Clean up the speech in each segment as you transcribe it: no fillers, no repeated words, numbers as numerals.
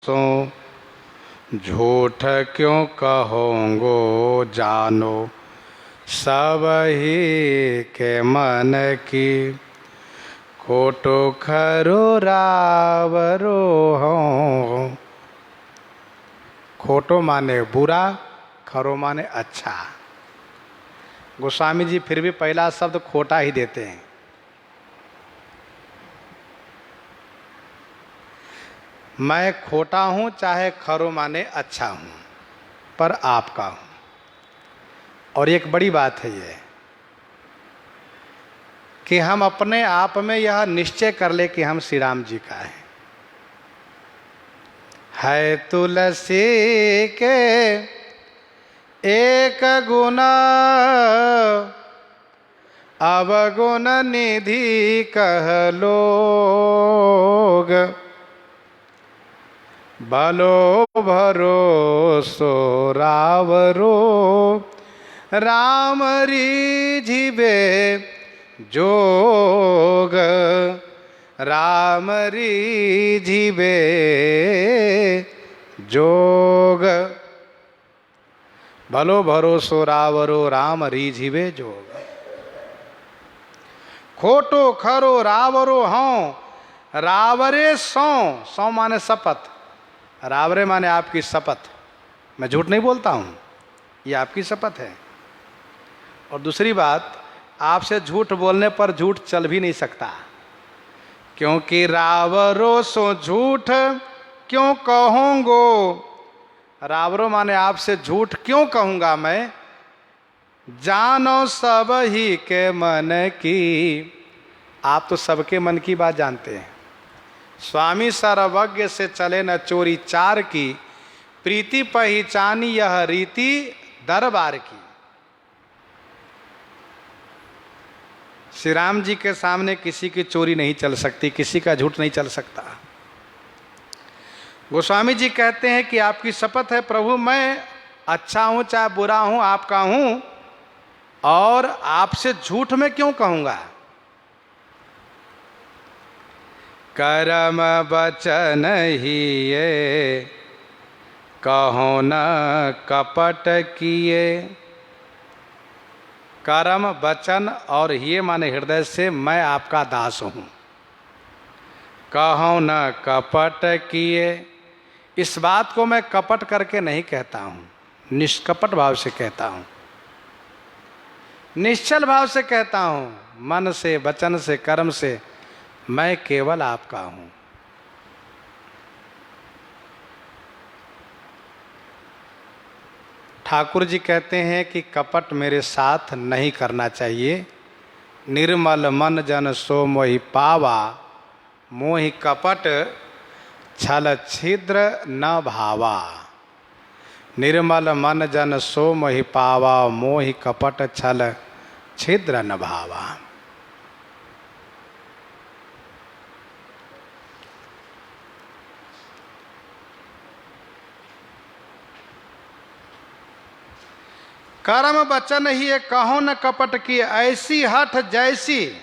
सो झूठ क्यों कहोंगो जानो सब ही के मन की। खोटो खरो रावरो हो। खोटो माने बुरा, खरो माने अच्छा। गोस्वामी जी फिर भी पहला शब्द खोटा ही देते हैं। मैं खोटा हूं, चाहे खरो माने अच्छा हूं, पर आपका हूं। और एक बड़ी बात है ये कि हम अपने आप में यह निश्चय कर ले कि हम श्री राम जी का है तुलसी के एक गुण अवगुण निधि कह लोग। भलो भरोसो रावरो राम रिझिबे जोग। राम रिझिबे जोग। भलो भरोसो रावरो राम रिझिबे जोग। खोटो खरो रावरो हों। रावरे सौ, सौ माने शपथ, रावरे माने आपकी शपथ। मैं झूठ नहीं बोलता हूं, ये आपकी शपथ है। और दूसरी बात, आपसे झूठ बोलने पर झूठ चल भी नहीं सकता, क्योंकि रावरो सो झूठ क्यों कहूंगो। रावरो माने आपसे झूठ क्यों कहूंगा मैं। जानो सब ही के मन की। आप तो सबके मन की बात जानते हैं। स्वामी सर्वज्ञ से चले न चोरी चार की। प्रीति पहचानी यह रीति दरबार की। श्री राम जी के सामने किसी की चोरी नहीं चल सकती, किसी का झूठ नहीं चल सकता। गोस्वामी जी कहते हैं कि आपकी शपथ है प्रभु, मैं अच्छा हूं चाहे बुरा हूं, आपका हूं, और आपसे झूठ में क्यों कहूंगा। कर्म वचन ही ये कहो न कपट किए। कर्म वचन और ये माने हृदय से मैं आपका दास हूं। कहो न कपट किए। इस बात को मैं कपट करके नहीं कहता हूं, निष्कपट भाव से कहता हूं, निश्चल भाव से कहता हूं। मन से, वचन से, कर्म से मैं केवल आपका हूं। ठाकुर जी कहते हैं कि कपट मेरे साथ नहीं करना चाहिए। निर्मल मन जन सो मोहि पावा। मोहि कपट छल छिद्र न भावा। निर्मल मन जन सो मोहि पावा। मोहि कपट छल छिद्र न भावा। कर्म वचन ही कहो न कपट की। ऐसी हठ जैसी।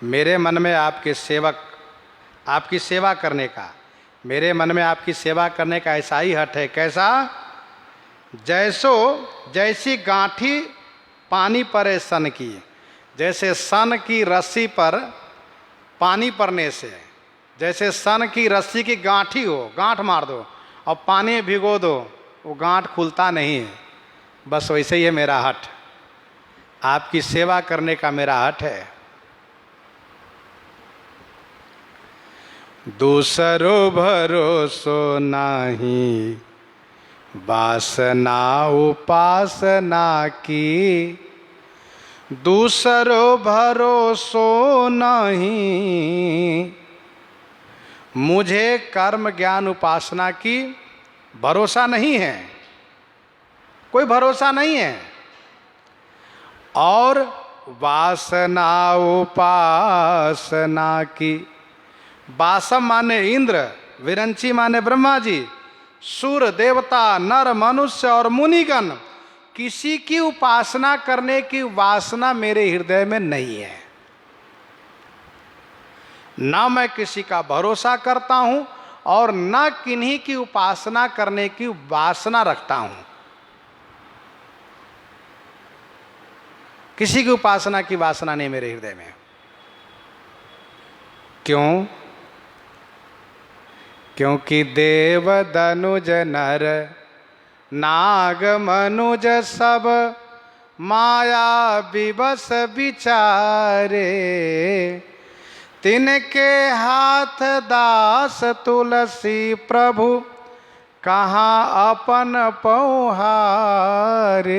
मेरे मन में आपके सेवक, आपकी सेवा करने का, मेरे मन में आपकी सेवा करने का ऐसा ही हठ है। कैसा? जैसो जैसी गांठी पानी परे सन की। जैसे सन की रस्सी पर पानी पड़ने से, जैसे सन की रस्सी की गांठी हो, गांठ मार दो और पानी में भिगो दो, वो गांठ खुलता नहीं है। बस वैसे ही है मेरा हठ। आपकी सेवा करने का मेरा हठ है। दूसरो भरोसो नाही। वासना उपासना की। दूसरो भरोसो नहीं। मुझे कर्म ज्ञान उपासना की भरोसा नहीं है, कोई भरोसा नहीं है। और वासना उपासना की। वासम माने इंद्र, विरंची माने ब्रह्मा जी, सूर देवता, नर मनुष्य और मुनिगण, किसी की उपासना करने की वासना मेरे हृदय में नहीं है। ना मैं किसी का भरोसा करता हूं और न किन्हीं की उपासना करने की वासना रखता हूं। किसी की उपासना की वासना नहीं मेरे हृदय में। क्यों? क्योंकि देव दनुज नर नाग मनुज सब माया विवश विचारे, तिनके हाथ दास तुलसी प्रभु कहाँ अपन पौहारे,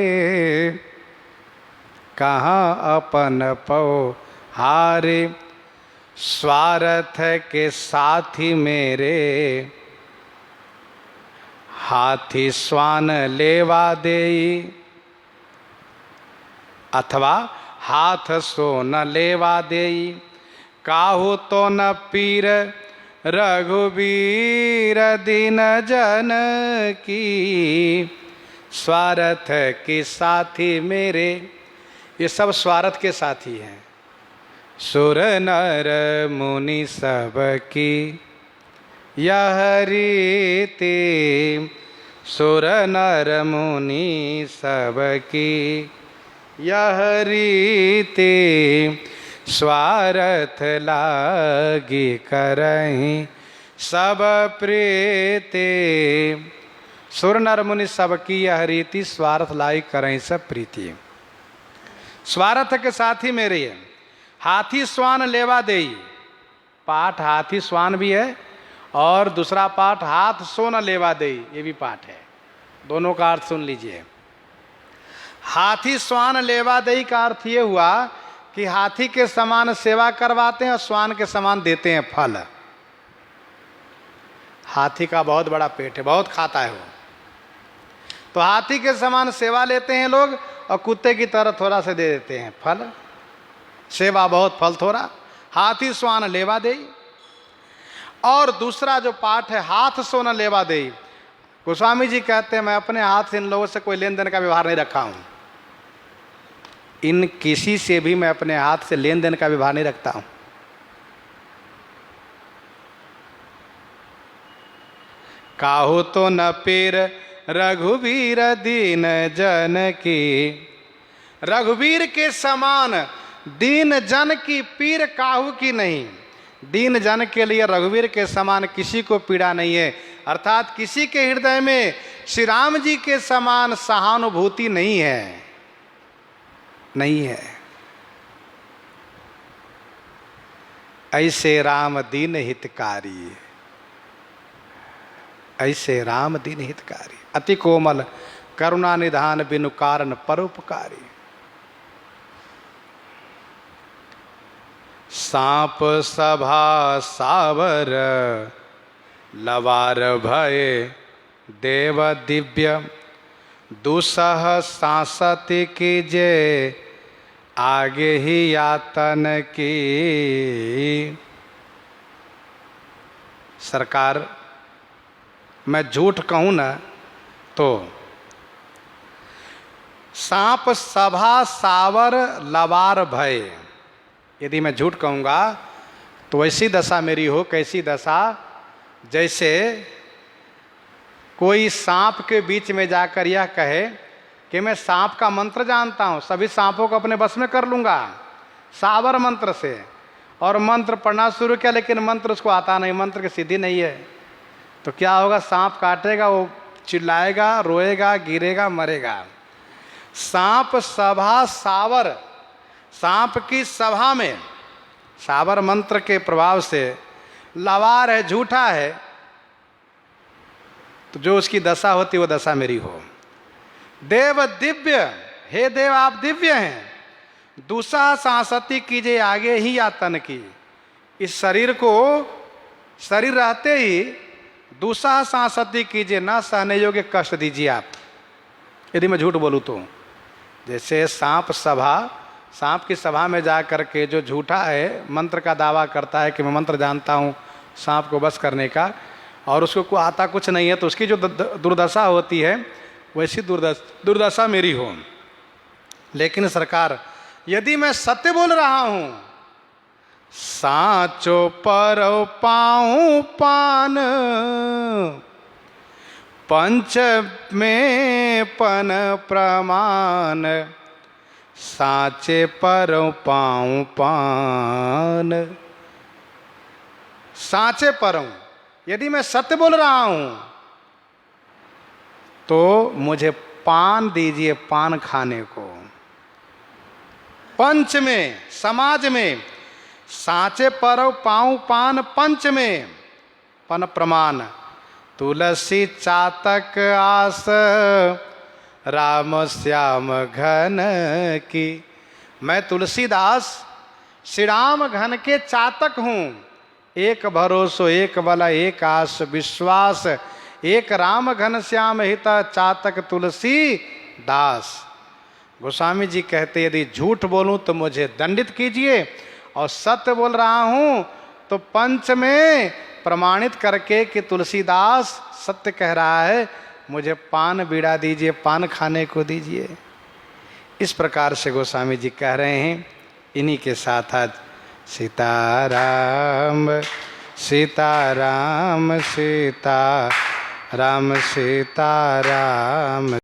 कहाँ अपन पौहारे। स्वार्थ के साथी मेरे हाथी स्वान लेवा देई, अथवा हाथ सो न लेवा देई। काहू तो न पीर रघुबीर दीन जन की, स्वार्थ के साथी मेरे। ये सब स्वार्थ के साथी हैं। सुर नर मुनि सब की यह रीति, सुर नर मुनि सब की यह रीति, स्वार्थ लागी करहीं सब प्रीति। सुर नर मुनि सब की यह रीति, स्वार्थ लाई करहीं सब प्रीति। स्वार्थ के साथी मेरे ये हाथी स्वान लेवा देई। पाठ हाथी स्वान भी है और दूसरा पाठ हाथ सो न लेवा देई, ये भी पाठ है। दोनों का अर्थ सुन लीजिए। हाथी स्वान लेवा देई का अर्थ ये हुआ कि हाथी के समान सेवा करवाते हैं और स्वान के समान देते हैं फल। हाथी का बहुत बड़ा पेट है, बहुत खाता है वो, तो हाथी के समान सेवा लेते हैं लोग और कुत्ते की तरह थोड़ा सा दे देते हैं फल। सेवा बहुत फल थोड़ा। हाथी स्वान लेवा देई। और दूसरा जो पाठ है हाथ सो न लेवा देई। गोस्वामी जी कहते हैं मैं अपने हाथ से इन लोगों से कोई लेन देन का व्यवहार नहीं रखा हूं। इन किसी से भी मैं अपने हाथ से लेन देन का व्यवहार नहीं रखता हूं। काहू तो न पीर रघुवीर दीन जन की, रघुवीर के समान दीन जन की पीर काहू की नहीं। दीन जन के लिए रघुवीर के समान किसी को पीड़ा नहीं है, अर्थात किसी के हृदय में श्री राम जी के समान सहानुभूति नहीं है, नहीं है। ऐसे राम दीन हितकारी, ऐसे राम दीन हितकारी, अति कोमल करुणा निधान बिनु कारण परोपकारी। सांप सभा सावर लवार भय देव दिव्य, दुसह सांसति कीजे आगे ही यातन की। सरकार मैं झूठ कहूँ ना तो सांप सभा सावर लवार भय, यदि मैं झूठ कहूँगा तो ऐसी दशा मेरी हो। कैसी दशा? जैसे कोई सांप के बीच में जाकर यह कहे कि मैं सांप का मंत्र जानता हूँ, सभी सांपों को अपने बस में कर लूँगा सावर मंत्र से, और मंत्र पढ़ना शुरू किया लेकिन मंत्र उसको आता नहीं, मंत्र की सिद्धि नहीं है, तो क्या होगा? सांप काटेगा, वो चिल्लाएगा, रोएगा, गिरेगा, मरेगा। सांप सभा सावर, सांप की सभा में सावर मंत्र के प्रभाव से लवार है, झूठा है, तो जो उसकी दशा होती वो दशा मेरी हो। देव दिव्य, हे देव आप दिव्य हैं। दूसरा सांसति कीजिए आगे ही या तन की, इस शरीर को शरीर रहते ही दूसरा सांसति कीजिए, ना सहने योग्य कष्ट दीजिए आप। यदि मैं झूठ बोलूँ तो जैसे सांप सभा, सांप की सभा में जा कर के जो झूठा है मंत्र का दावा करता है कि मैं मंत्र जानता हूँ सांप को बस करने का, और उसको आता कुछ नहीं है, तो उसकी जो दुर्दशा होती है वैसी दुर्दशा मेरी हो। लेकिन सरकार यदि मैं सत्य बोल रहा हूँ साचो परौ पाऊं पान, पंच में पन प्रमाण, साचे परौ पाऊं पान। साचे परौ, यदि मैं सत्य बोल रहा हूं तो मुझे पान दीजिए, पान खाने को। पंच में, समाज में, साचे परौ पाऊं पान, पंच में पन प्रमाण, तुलसी चातक आस, राम श्याम घन की। मैं तुलसीदास श्री राम घन के चातक हूं। एक भरोसो एक बल एक आस विश्वास, एक राम घन श्याम हित चातक तुलसी दास। गोस्वामी जी कहते यदि झूठ बोलूं तो मुझे दंडित कीजिए, और सत्य बोल रहा हूं तो पंच में प्रमाणित करके कि तुलसीदास सत्य कह रहा है, मुझे पान बीड़ा दीजिए, पान खाने को दीजिए। इस प्रकार से गोस्वामी जी कह रहे हैं। इन्हीं के साथ आज सीताराम सीताराम सीताराम सीताराम।